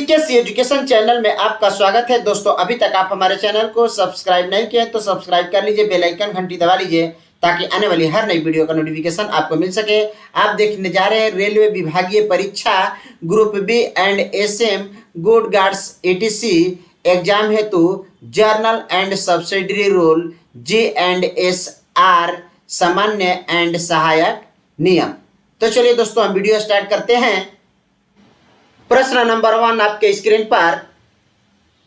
GKC education channel में आपका स्वागत है। दोस्तों, अभी तक आप हमारे चैनल को सब्सक्राइब नहीं किए तो सब्सक्राइब कर लीजिए, बेल आइकन घंटी दबा लीजिए ताकि आने वाली हर नई वीडियो का नोटिफिकेशन आपको मिल सके। आप देखने जा रहे हैं रेलवे विभागीय परीक्षा group B and SM good guards ATC exam हेतु general and subsidiary rule G&SR सामान्य एंड सहायक नियम। तो चलिए दोस्तों, हम वीडियो स्टार्ट करते हैं। प्रश्न नंबर 1 आपके स्क्रीन पर,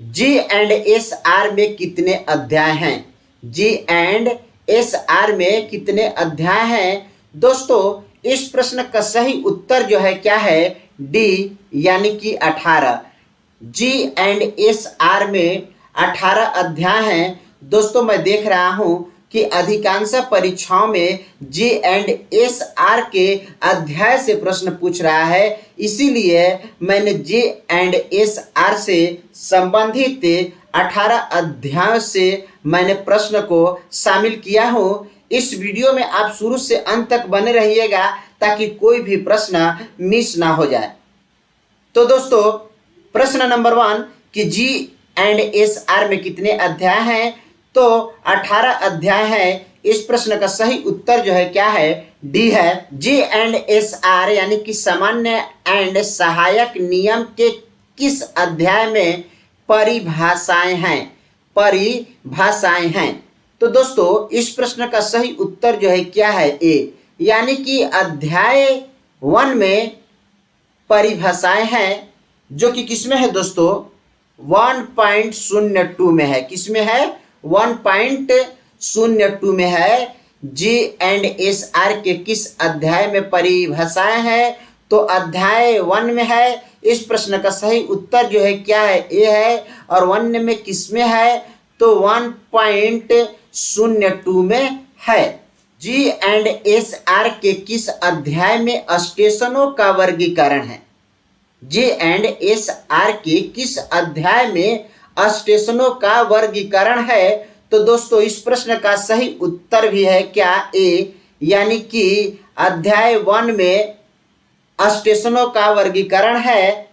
G&SR में कितने अध्याय हैं? G&SR में कितने अध्याय हैं? दोस्तों, इस प्रश्न का सही उत्तर जो है क्या है? डी, यानी कि 18। G&SR में 18 अध्याय हैं। दोस्तों, मैं देख रहा हूं कि अधिकांश परीक्षाओं में G&SR के अध्याय से प्रश्न पूछ रहा है, इसीलिए मैंने G&SR से संबंधित 18 अध्यायों से मैंने प्रश्न को शामिल किया हूं। इस वीडियो में आप शुरू से अंत तक बने रहिएगा ताकि कोई भी प्रश्न मिस ना हो जाए। तो दोस्तों, प्रश्न नंबर 1 कि G&SR में कितने अध्याय हैं? तो 18 अध्याय है। इस प्रश्न का सही उत्तर जो है क्या है? डी है। G&SR यानी कि सामान्य एंड सहायक नियम के किस अध्याय में परिभाषाएं हैं? परिभाषाएं हैं। तो दोस्तों, इस प्रश्न का सही उत्तर जो है क्या है? ए, यानी कि अध्याय 1 में परिभाषाएं हैं, जो कि किसमें है दोस्तों? 1.02 में है। किसमें है? 1.02 में है। G&SR के किस अध्याय में परिभाषाएं है? तो अध्याय 1 में है। इस प्रश्न का सही उत्तर जो है क्या है? ए है। और 1 में किसमें है? तो 1.02 में है। G&SR के किस अध्याय में स्टेशनों का वर्गीकरण है? G&SR के किस अध्याय में स्टेशनों का वर्गीकरण है? तो दोस्तों, इस प्रश्न का सही उत्तर भी है क्या? ए, यानी कि अध्याय 1 में स्टेशनों का वर्गीकरण है।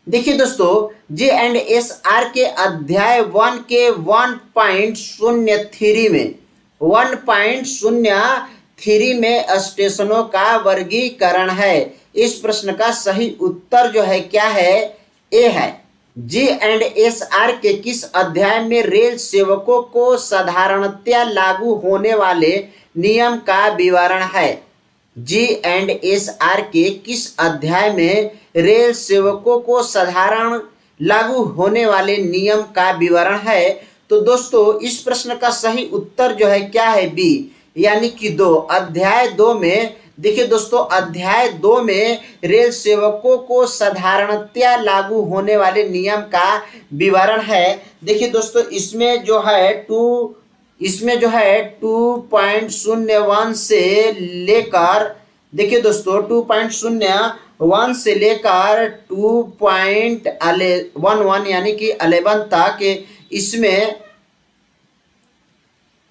देखिए दोस्तों, G&SR के अध्याय 1 के 1.03 में 1.03 में स्टेशनों का वर्गीकरण है। इस प्रश्न का सही उत्तर जो है क्या है? ए है। G&SR के किस अध्याय में रेल सेवकों को साधारणतया लागू होने वाले नियम का विवरण है? G&SR के किस अध्याय में रेल सेवकों को साधारण लागू होने वाले नियम का विवरण है? तो दोस्तों, इस प्रश्न का सही उत्तर जो है क्या है? बी, यानी कि 2। अध्याय 2 में देखिए दोस्तों, अध्याय 2 में रेल सेवकों को साधारणतया लागू होने वाले नियम का विवरण है। देखिए दोस्तों, इसमें जो है 2.01 से लेकर, देखिए दोस्तों 2.01 से लेकर 2.11 यानी कि 11 तक इसमें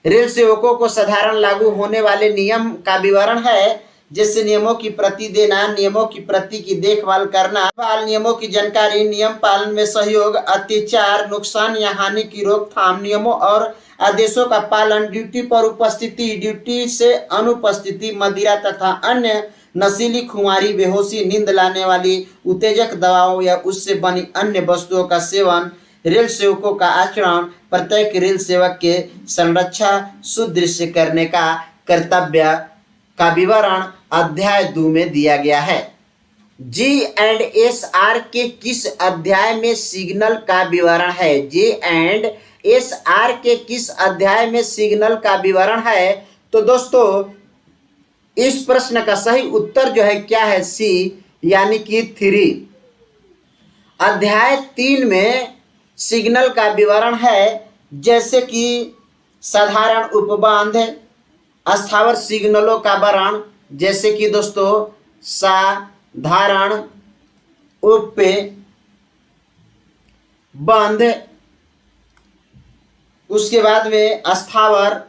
रेल सेवकों को साधारण लागू होने वाले नियम का विवरण है। जैसे नियमों की प्रति देना, नियमों की प्रति की देखभाल करना, नियमों की जानकारी, नियम पालन में सहयोग, अत्याचार, नुकसान या हानि की रोकथाम, नियमों और आदेशों का पालन, ड्यूटी पर उपस्थिति, ड्यूटी से अनुपस्थिति, मदिरा तथा अन्य नशीली खुमारी, बेहोशी, नींद लाने वाली उत्तेजक दवाओं या उससे बनी अन्य वस्तुओं का सेवन, रेल सेवकों का आचरण, प्रत्येक रेल सेवक के संरक्षा सुदृश्य करने का कर्तव्य का विवरण अध्याय 2 में दिया गया है। G&SR के किस अध्याय में सिग्नल का विवरण है? G&SR के किस अध्याय में सिग्नल का विवरण है? तो दोस्तों, इस प्रश्न का सही उत्तर जो है क्या है? सी, यानी कि 3। अध्याय 3 में सिग्नल का विवरण है, जैसे कि साधारण उपबंध, अस्थावर सिग्नलों का वर्णन, जैसे कि दोस्तों साधारण उपबंध, उसके बाद में अस्थावर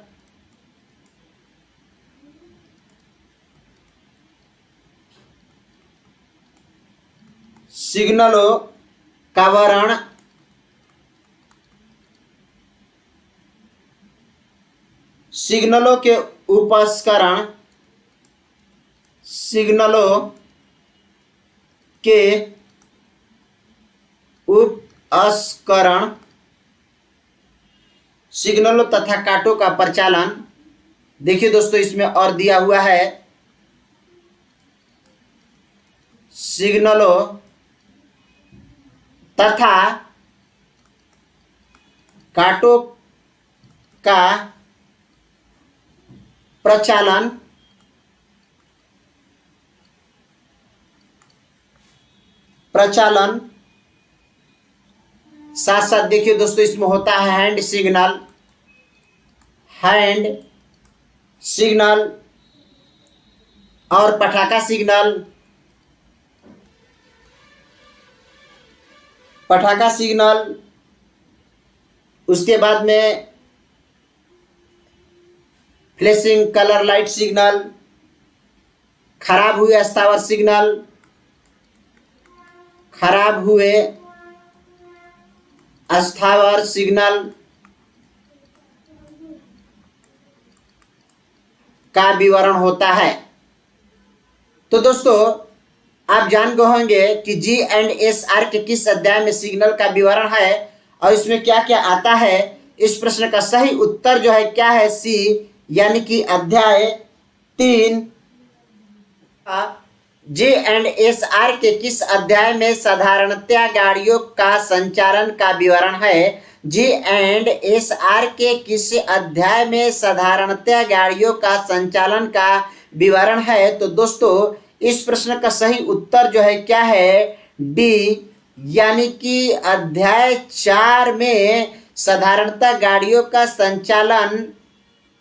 सिग्नलों का वर्ण सिग्नलों के उपस्करण सिग्नलों के उपस्करण सिग्नलों तथा कांटों का प्रचालन। देखिए दोस्तों इसमें और दिया हुआ है सिग्नलों तथा कांटों का प्रचालन साथ साथ देखिए दोस्तों इसमें होता है हैंड सिग्नल और पटाखा सिग्नल उसके बाद में फ्लैशिंग कलर लाइट सिग्नल, खराब हुए स्थावर सिग्नल का विवरण होता है। तो दोस्तों आप जान गए होंगे कि G&SR के किस अध्याय में सिग्नल का विवरण है और इसमें क्या क्या आता है। इस प्रश्न का सही उत्तर जो है क्या है, सी, यानी कि अध्याय 3। G&SR के किस अध्याय में साधारणतया गाड़ियों का संचालन का विवरण है। G&SR के किस अध्याय में साधारणतया गाड़ियों का संचालन का विवरण है। तो दोस्तों इस प्रश्न का सही उत्तर जो है क्या है, डी, यानी कि अध्याय 4 में साधारणतः गाड़ियों का संचालन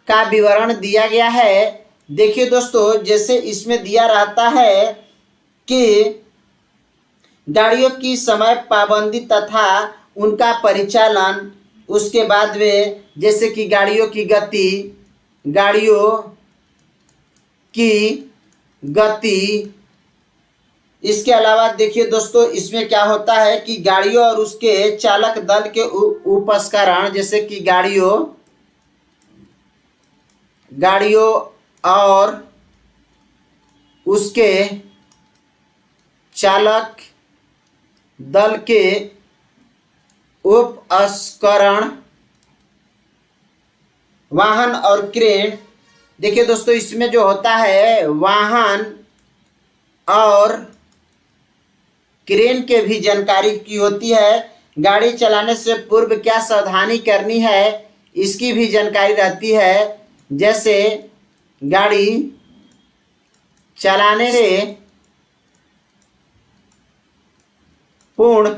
का विवरण दिया गया है। देखिए दोस्तों जैसे इसमें दिया रहता है कि गाड़ियों की समय पाबंदी तथा उनका परिचालन, उसके बाद में जैसे कि गाड़ियों की गति, इसके अलावा देखिए दोस्तों इसमें क्या होता है कि गाड़ियों और उसके चालक दल के उपस्करण, जैसे कि गाड़ियों और उसके चालक दल के उपस्करण, वाहन और क्रेन। देखिए दोस्तों इसमें जो होता है वाहन और क्रेन के भी जानकारी की होती है। गाड़ी चलाने से पूर्व क्या सावधानी करनी है इसकी भी जानकारी रहती है। जैसे गाड़ी चलाने से पूर्ण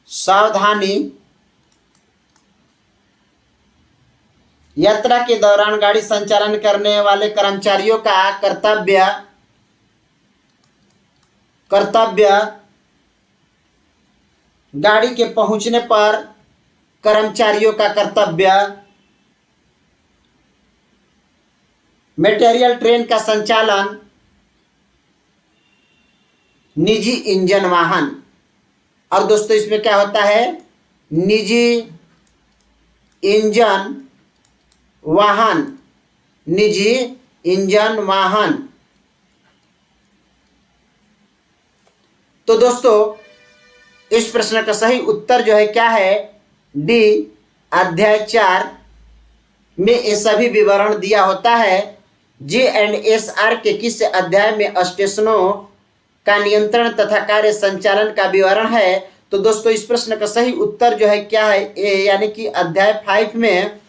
सावधानी, यात्रा के दौरान गाड़ी संचालन करने वाले कर्मचारियों का कर्तव्य, गाड़ी के पहुंचने पर कर्मचारियों का कर्तव्य, मटेरियल ट्रेन का संचालन, निजी इंजन वाहन। और दोस्तों इसमें क्या होता है, निजी इंजन वाहन। तो दोस्तों इस प्रश्न का सही उत्तर जो है क्या है, डी, अध्याय 4 में ये सभी विवरण दिया होता है। G&SR के किस अध्याय में स्टेशनों का नियंत्रण तथा कार्य संचालन का विवरण है। तो दोस्तों इस प्रश्न का सही उत्तर जो है क्या है, ए, यानी कि अध्याय 5 में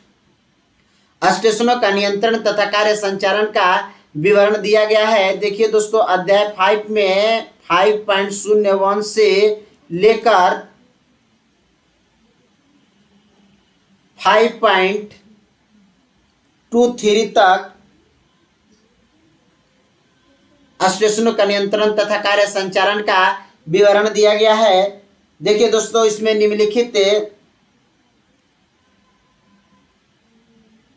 स्टेशनों का नियंत्रण तथा कार्य संचालन का विवरण दिया गया है। देखिए दोस्तों अध्याय 5 में 5.01 से लेकर 5.23 तक स्टेशनों का नियंत्रण तथा कार्य संचालन का विवरण दिया गया है। देखिए दोस्तों इसमें निम्नलिखित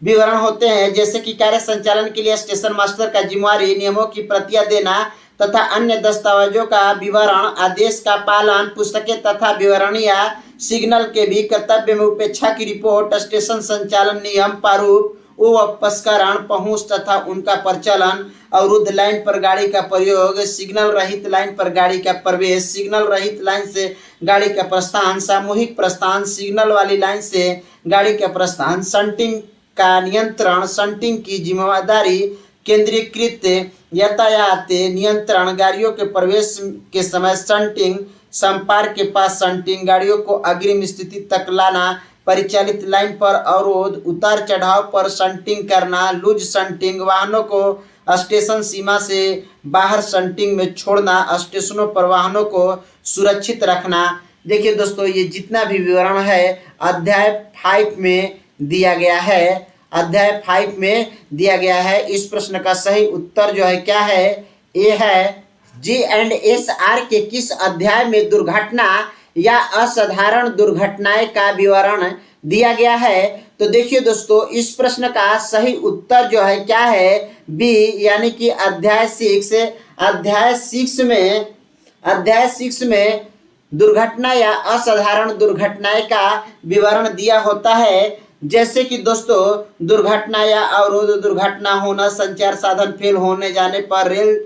विवरण होते हैं, जैसे कि कार्य संचालन के लिए स्टेशन मास्टर का जिम्मेवारी नियमों की प्रतियां देना, तथा अन्य दस्तावेजों का विवरण, आदेश का पालन, पुस्तकें तथा विवरण या सिग्नल के भी कर्तव्य में उपेक्षा की रिपोर्ट, स्टेशन संचालन नियम, प्रारूप, उपस्करण, पहुंच तथा उनका परिचालन, अवरुद्ध लाइन पर गाड़ी का प्रयोग, सिग्नल रहित लाइन पर गाड़ी का प्रवेश, सिग्नल रहित लाइन से गाड़ी का प्रस्थान, सामूहिक प्रस्थान, सिग्नल वाली लाइन से गाड़ी का प्रस्थान, शंटिंग का नियंत्रण, शंटिंग की जिम्मेदारी, केंद्रीकृत यातायात नियंत्रण, गाड़ियों के प्रवेश के समय शंटिंग, संपार्क के पास शंटिंग, गाड़ियों को अग्रिम स्थिति तक लाना, परिचालित लाइन पर अवरोध, उतार चढ़ाव पर शंटिंग करना, लूज शंटिंग, वाहनों को स्टेशन सीमा से बाहर शंटिंग में छोड़ना, स्टेशनों पर वाहनों को सुरक्षित रखना। देखिए दोस्तों, ये जितना भी विवरण है अध्याय 5 में दिया गया है, अध्याय 5 में दिया गया है। इस प्रश्न का सही उत्तर जो है क्या है? ए है। G&SR के किस अध्याय में दुर्घटना या असाधारण दुर्घटनाएं का विवरण दिया गया है? तो देखिए दोस्तों, इस प्रश्न का सही उत्तर जो है क्या है? बी, यानी कि अध्याय 6 में दुर्घटना या असाधारण दुर्घटनाएं का विवरण दिया होता है। जैसे कि दोस्तों, दुर्घटना या अवरोध, दुर्घटना होना, संचार साधन फेल होने जाने पर रेल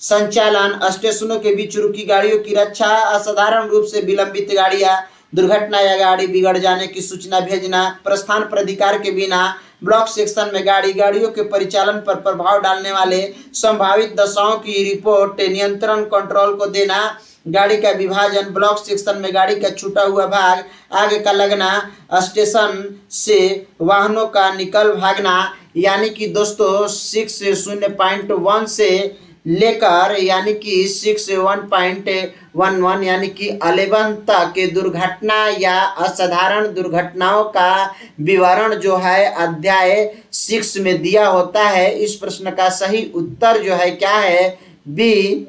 संचालन, स्टेशनों के बीच रुकी गाड़ियों की रक्षा, असाधारण रूप से विलंबित गाड़ियां, दुर्घटना या गाड़ी बिगड़ जाने की सूचना भेजना, प्रस्थान प्राधिकार के बिना ब्लॉक सेक्शन में गाड़ियों के परिचालन पर प्रभाव डालने वाले संभावित दशाओं की रिपोर्ट, नियंत्रण कंट्रोल को देना, गाड़ी का विभाजन, ब्लॉक सेक्शन में गाड़ी का छूटा हुआ भाग, आगे का लगना, स्टेशन से वाहनों का निकल भागना। यानी कि दोस्तों 6.0.1 से लेकर यानी कि 6.1.11 यानी कि 11 तक के दुर्घटना या असाधारण दुर्घटनाओं का विवरण जो है अध्याय 6 में दिया होता है। इस प्रश्न का सही उत्तर जो है क्या है? बी।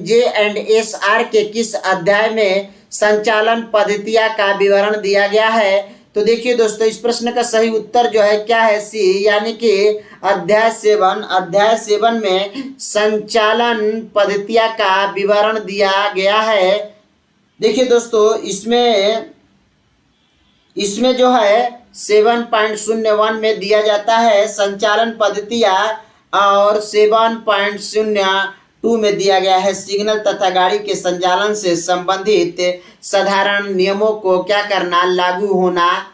J&SR के किस अध्याय में संचालन पद्धतियां का विवरण दिया गया है? तो देखिए दोस्तों, इस प्रश्न का सही उत्तर जो है क्या है? सी, यानी कि अध्याय 7 में संचालन पद्धतियां का विवरण दिया गया है। देखिए दोस्तों, इसमें जो है 7.01 में दिया जाता है संचालन पद्धतियां, और 7.02 में दिया गया है सिग्नल तथा गाड़ी के संचालन से संबंधित साधारण नियमों को क्या करना, लागू होना।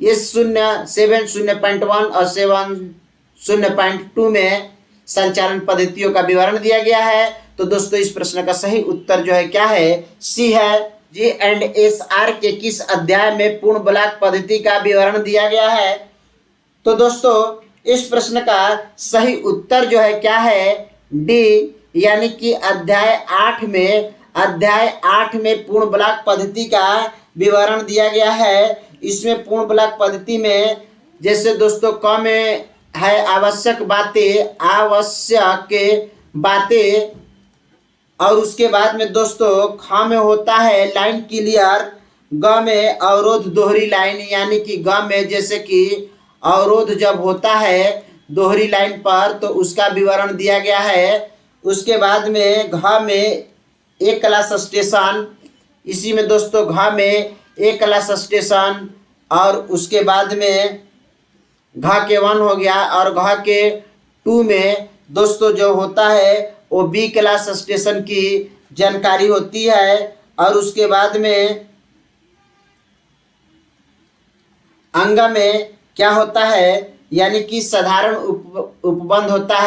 ये 7.01 और 7.02 में संचालन पद्धतियों का विवरण दिया गया है। तो दोस्तों, इस प्रश्न का सही उत्तर जो है क्या है? सी है। J&SR के किस अध्याय में पूर्ण ब्लॉक पद्धति का विवरण दिया गया है? तो दोस्तों, इस प्रश्न का सही उत्तर जो है क्या है? डी, यानी कि अध्याय 8 में पूर्ण ब्लॉक पद्धति का विवरण दिया गया है। इसमें पूर्ण ब्लॉक पद्धति में जैसे दोस्तों क में है आवश्यक बातें, और उसके बाद में दोस्तों ख में होता है लाइन क्लियर, ग में अवरोध दोहरी लाइन, यानी कि ग में जैसे कि अवरोध जब होता है दोहरी लाइन पर तो उसका विवरण दिया गया है। उसके बाद में घ में एक क्लास स्टेशन, इसी में दोस्तों घ में एक क्लास स्टेशन, और उसके बाद में घ के 1 हो गया, और घ के 2 में दोस्तों जो होता है वो बी क्लास स्टेशन की जानकारी होती है। और उसके बाद में अंग में क्या होता है, यानी कि साधारण उपबंध होता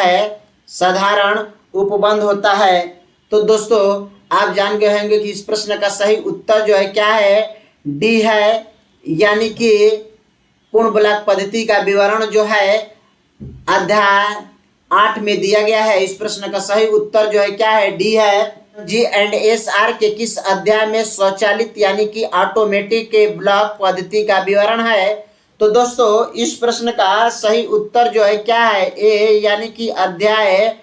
है। तो दोस्तों आप जान गए होंगे कि इस प्रश्न का सही उत्तर जो है क्या है? डी है, यानी कि पूर्ण ब्लॉक पद्धति का विवरण जो है अध्याय 8 में दिया गया है। इस प्रश्न का सही उत्तर जो है क्या है? डी है। G&SR के किस अध्याय में स्वचालित यानी कि ऑटोमेटिक के ब्लॉक पद्धति का विवरण है? तो दोस्तों इस प्रश्न का सही उत्तर जो है क्या है? ए, यानी कि अध्याय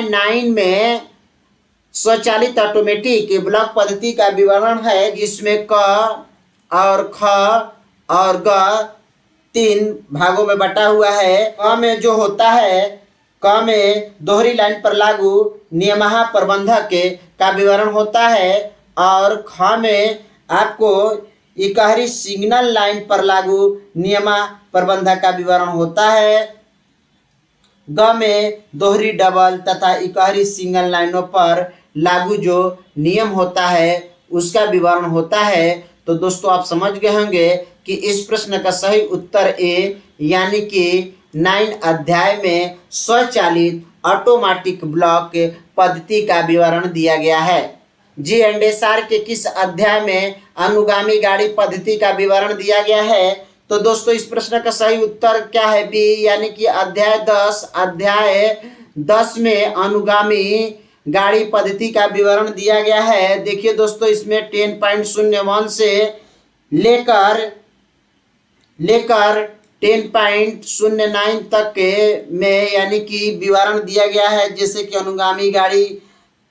9 में स्वचालित ऑटोमेटिक ब्लॉक पद्धति का विवरण है, जिसमें क और ख और ग 3 भागों में बटा हुआ है। क में जो होता है क में दोहरी लाइन पर लागू नियमः प्रबंधक का विवरण होता है और ख में आपको इकहरी सिग्नल लाइन पर लागू नियमा प्रबंधक का विवरण होता है। ग में दोहरी डबल तथा इकहरी सिंगल लाइनों पर लागू जो नियम होता है उसका विवरण होता है। तो दोस्तों आप समझ गए होंगे कि इस प्रश्न का सही उत्तर ए यानी कि 9 अध्याय में स्वचालित ऑटोमेटिक ब्लॉक पद्धति का विवरण दिया गया है। जी एंड एस आर के किस अध्याय में अनुगामी गाड़ी पद्धति का विवरण दिया गया है? तो दोस्तों इस प्रश्न का सही उत्तर क्या है? बी यानी कि अध्याय 10 में अनुगामी गाड़ी पद्धति का विवरण दिया गया है। देखिए दोस्तों इसमें 10.01 से लेकर 10.09 तक में यानी कि विवरण दिया गया है। जैसे कि अनुगामी गाड़ी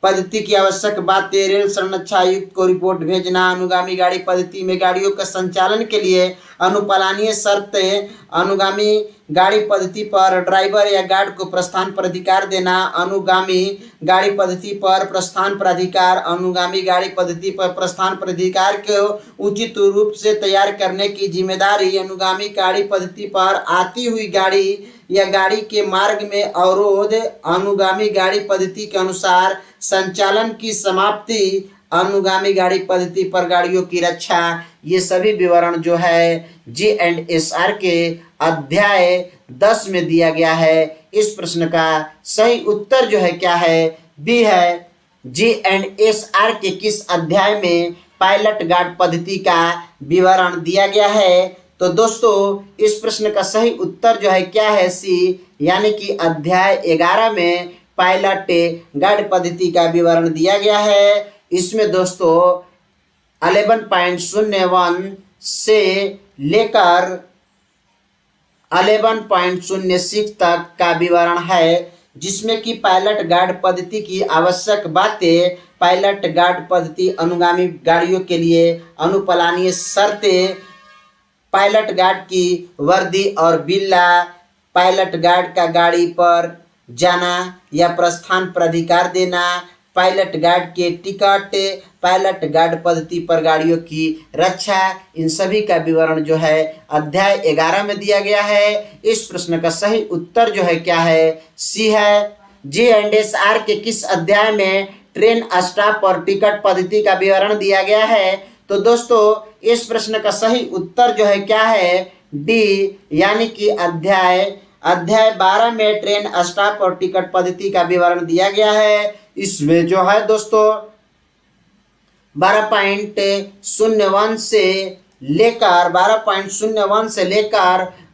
पद्धति की आवश्यक बातें, रेल संरक्षा आयुक्त को रिपोर्ट भेजना, अनुगामी गाड़ी पद्धति में गाड़ियों का संचालन के लिए अनुपालनीय शर्तें, अनुगामी गाड़ी पद्धति पर ड्राइवर या गार्ड को प्रस्थान प्राधिकार देना, अनुगामी गाड़ी पद्धति पर प्रस्थान प्राधिकार, अनुगामी गाड़ी पद्धति पर प्रस्थान प्राधिकार को उचित रूप से तैयार करने की जिम्मेदारी, अनुगामी गाड़ी पद्धति पर आती हुई गाड़ी या गाड़ी के मार्ग में अवरोध, अनुगामी गाड़ी पद्धति के अनुसार संचालन की समाप्ति, अनुगामी गाड़ी पद्धति पर गाड़ियों की रक्षा, ये सभी विवरण जो है जी एंड एस आर के अध्याय 10 में दिया गया है। इस प्रश्न का सही उत्तर जो है क्या है? बी है। जी एंड एस आर के किस अध्याय में पायलट गार्ड पद्धति का विवरण दिया गया है? तो दोस्तों इस प्रश्न का सही उत्तर जो है क्या है? सी यानी कि अध्याय 11 में पायलट गार्ड पद्धति का विवरण दिया गया है। इसमें दोस्तों 11.01 से लेकर 11.06 तक का विवरण है, जिसमें कि पायलट गार्ड पद्धति की आवश्यक बातें, पायलट गार्ड पद्धति अनुगामी गाड़ियों के लिए अनुपालनीय शर्तें, पायलट गार्ड की वर्दी और बिल्ला, पायलट गार्ड का गाड़ी पर जाना या प्रस्थान प्राधिकार देना, पायलट गार्ड के टिकट, पायलट गार्ड पद्धति पर गाड़ियों की रक्षा, इन सभी का विवरण जो है अध्याय 11 में दिया गया है। इस प्रश्न का सही उत्तर जो है क्या है? सी है। जी एंड एस आर के किस अध्याय में ट्रेन स्टॉप और टिकट पद्धति का विवरण दिया गया है? तो दोस्तों इस प्रश्न का सही उत्तर जो है क्या है? डी यानी कि अध्याय 12 में ट्रेन स्टॉप और टिकट पद्धति का विवरण दिया गया है। इसमें जो है दोस्तों 12.01 से लेकर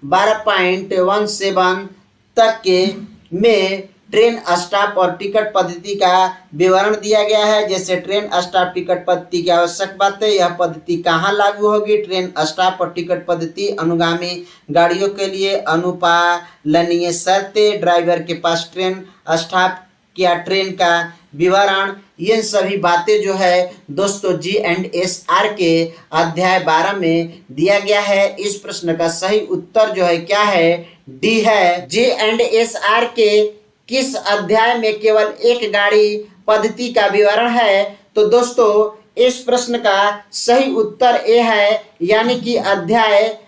12.17 तक के में ट्रेन स्टॉप और टिकट पद्धति का विवरण दिया गया है। जैसे ट्रेन स्टॉप टिकट पद्धति की आवश्यक बातें, यह पद्धति कहाँ लागू होगी? ट्रेन स्टॉप और टिकट पद्धति अनुगामी गाड़ियों के लिए अनुपालनीय शर्तें, ड्राइवर के पास ट्रेन स्टॉप या ट्रेन का विवरण, ये सभी बातें जो है दोस्तों जी एंड एस आर के अध्याय 12 में दिया गया है। इस प्रश्न का सही उत्तर जो है क्या है? डी है। जी एंड एस आर के किस अध्याय में केवल एक गाड़ी पद्धति का विवरण है? तो दोस्तों इस प्रश्न का सही उत्तर ए है, यानी कि अध्याय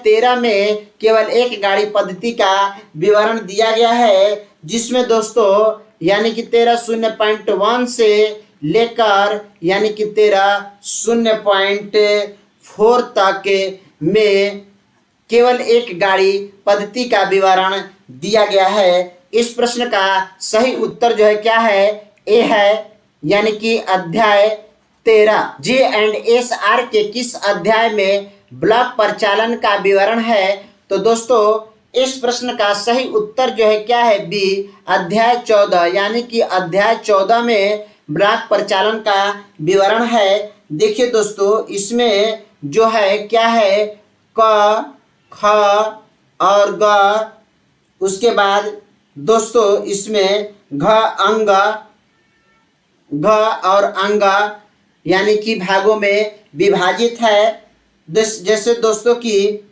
13 में केवल एक गाड़ी पद्धति का विवरण दिया गया है, जिसमें दोस्तों यानी कि 13.01 से लेकर यानी कि 13.04 तक में केवल एक गाड़ी पद्धति का विवरण दिया गया है। इस प्रश्न का सही उत्तर जो है क्या है? ए है, यानी कि अध्याय 13। जी एंड एस आर के किस अध्याय में ब्लॉक परिचालन का विवरण है? तो दोस्तों इस प्रश्न का सही उत्तर जो है क्या है? बी अध्याय 14, यानी कि अध्याय 14 में ब्लॉक परिचालन का विवरण है। देखिए दोस्तों इसमें जो है क्या है? क, ख और ग, उसके बाद दोस्तों इसमें घ और अंग यानी कि भागों में विभाजित है। जैसे दोस्तों की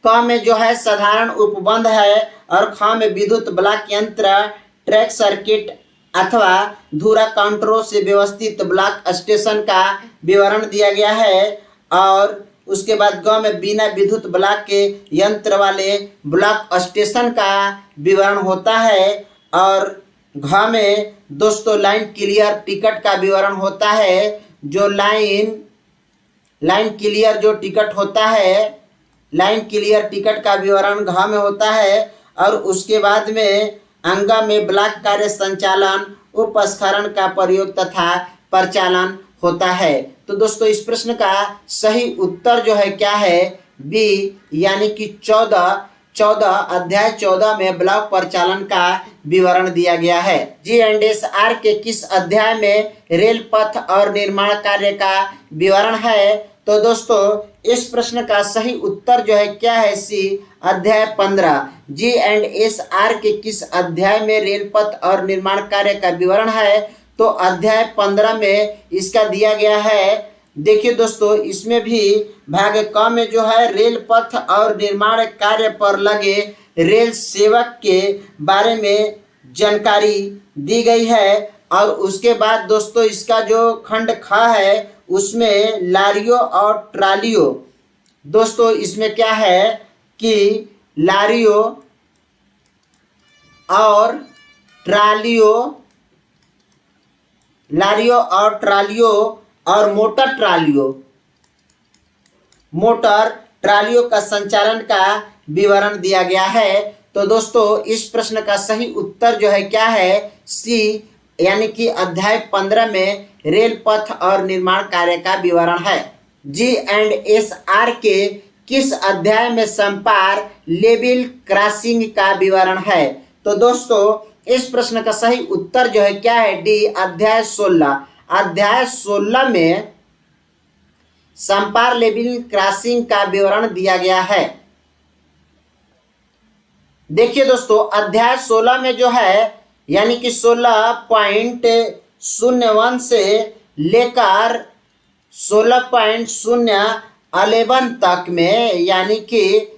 क में जो है साधारण उपबंध है और ख में विद्युत ब्लॉक यंत्र ट्रैक सर्किट अथवा धुरा काउंटरों से व्यवस्थित ब्लॉक स्टेशन का विवरण दिया गया है। और उसके बाद ग में बिना विद्युत ब्लॉक के यंत्र वाले ब्लॉक स्टेशन का विवरण होता है। और घ में दोस्तों लाइन क्लियर टिकट का विवरण होता है। जो लाइन क्लियर जो टिकट होता है, लाइन क्लियर टिकट का विवरण घ में होता है। और उसके बाद में अंगा में ब्लॉक कार्य संचालन उपस्खलन का प्रयोग तथा परिचालन होता है। तो दोस्तों इस प्रश्न का सही उत्तर जो है क्या है, बी, यानी कि 14 अध्याय 14 में ब्लॉक परिचालन का विवरण दिया गया है। G&SR के किस अध्याय में रेल पथ और निर्माण कार्य का विवरण है? तो दोस्तों इस प्रश्न का सही उत्तर जो है क्या है, सी, अध्याय 15। G&SR के किस अध्याय में रेल पथ और निर्माण कार्य का विवरण है? तो अध्याय 15 में इसका दिया गया है। देखिए दोस्तों इसमें भी भाग क में जो है रेल पथ और निर्माण कार्य पर लगे रेल सेवक के बारे में जानकारी दी गई है। और उसके बाद दोस्तों इसका जो खंड ख है उसमें लारियों और ट्रालियों, दोस्तों इसमें क्या है कि लारियों और ट्रालियों और मोटर ट्रालियों का संचालन का विवरण दिया गया है। तो दोस्तों इस प्रश्न का सही उत्तर जो है क्या है, सी, यानी कि अध्याय 15 में रेल पथ और निर्माण कार्य का विवरण है। G&SR के किस अध्याय में संपार लेवल क्रॉसिंग का विवरण है? तो दोस्तों इस प्रश्न का सही उत्तर जो है क्या है, डी, अध्याय 16। अध्याय 16 में संपार लेवल क्रॉसिंग का विवरण दिया गया है। देखिए दोस्तों अध्याय 16 में जो है यानी कि 16.01 से लेकर 16.011 तक में यानी कि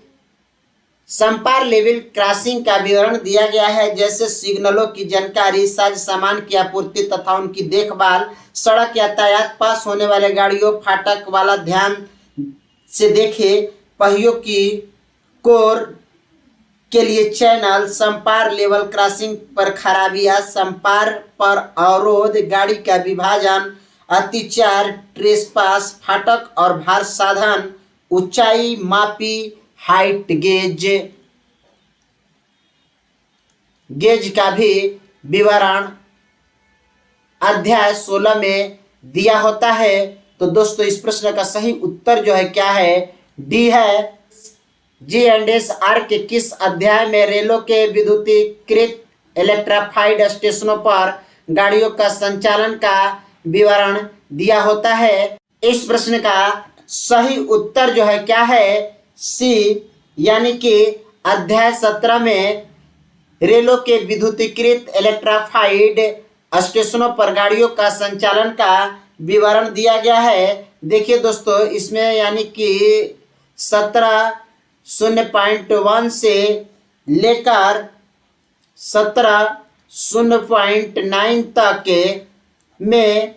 संपार लेवल क्रॉसिंग का विवरण दिया गया है। जैसे सिग्नलों की जानकारी, साज सामान की आपूर्ति तथा उनकी देखभाल, सड़क यातायात, पास होने वाले गाड़ियों, फाटक वाला ध्यान से देखे, पहियों की कोर के लिए चैनल, संपार लेवल क्रॉसिंग पर खराबियां, संपार पर अवरोध, गाड़ी का विभाजन, अतिचार, ट्रेसपास, फाटक और भार साधन, ऊंचाई मापी, हाइट गेज का भी विवरण अध्याय 16 में दिया होता है। तो दोस्तों इस प्रश्न का सही उत्तर जो है क्या है, डी है। G&SR के किस अध्याय में रेलों के विद्युतीकृत इलेक्ट्रिफाइड स्टेशनों पर गाड़ियों का संचालन का विवरण दिया होता है? इस प्रश्न का सही उत्तर जो है क्या है, सी, यानी कि अध्याय 17 में रेलों के विद्युतीकृत इलेक्ट्रिफाइड स्टेशनों पर गाड़ियों का संचालन का विवरण दिया गया है। देखिए दोस्तों इसमें यानी कि 17.0.1 से लेकर 17.0.9 तक में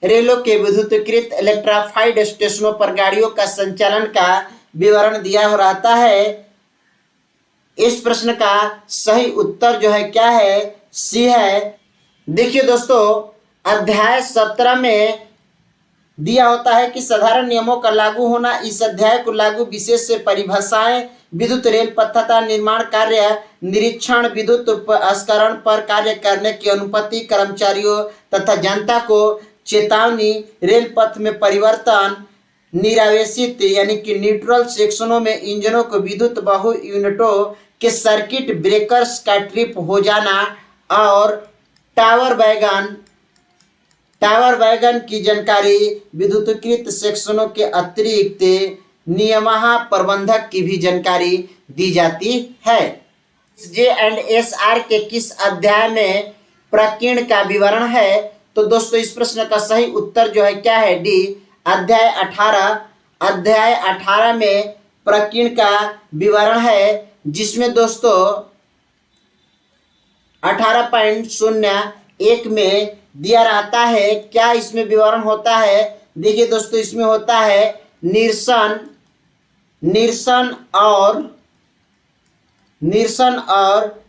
रेलों के विद्युतीकृत इलेक्ट्रिफाइड स्टेशनों पर गाड़ियों का संचालन का विवरण दिया हो रहता है। इस प्रश्न का सही उत्तर जो है क्या है, सी है। देखिए दोस्तों अध्याय 17 में दिया होता है कि साधारण नियमों का लागू होना। इस अध्याय को लागू विशेष से परिभाषाएं, विद्युत रेल पथ तथा निर्माण कार्य, निरीक्षण, विद्युत उपकरण पर कार्य करने की अनुमति, कर्मचारियों तथा जनता को चेतावनी, रेल पथ में परिवर्तन, निरावेशित यानी कि न्यूट्रल सेक्शनों में इंजनों को विद्युत बहु यूनिटों के सर्किट ब्रेकर्स का ट्रिप हो जाना और टावर वैगन की जानकारी, विद्युतीकृत सेक्शनों के अतिरिक्त नियमहा प्रबंधक की भी जानकारी दी जाती है। G&SR के किस अध्याय में प्रकीर्ण का विवरण है? तो दोस्तों इस प्रश्न का सही उत्तर जो है क्या है, डी, अध्याय 18। अध्याय 18 में प्रकीर्ण का विवरण है। जिसमें दोस्तों 18.01 में दिया रहता है। क्या इसमें विवरण होता है? देखिए दोस्तों, इसमें होता है निरसन और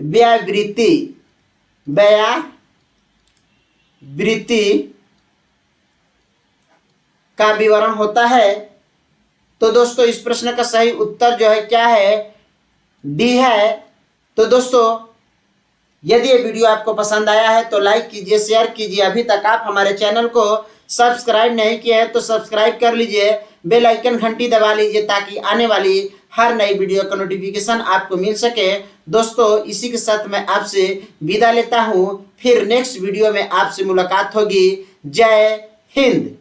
व्ययवृत्ति का विवरण होता है। तो दोस्तों इस प्रश्न का सही उत्तर जो है क्या है? डी है। तो दोस्तों यदि ये वीडियो आपको पसंद आया है तो लाइक कीजिए, शेयर कीजिए। अभी तक आप हमारे चैनल को सब्सक्राइब नहीं किए हैं तो सब्सक्राइब कर लीजिए, बेल आइकन घंटी दबा लीजिए ताकि आने वाली हर नई वीडियो का नोटिफिकेशन आपको मिल सके। दोस्तों इसी के साथ मैं आपसे विदा लेता हूँ, फिर नेक्स्ट वीडियो में आपसे मुलाकात होगी। जय हिंद।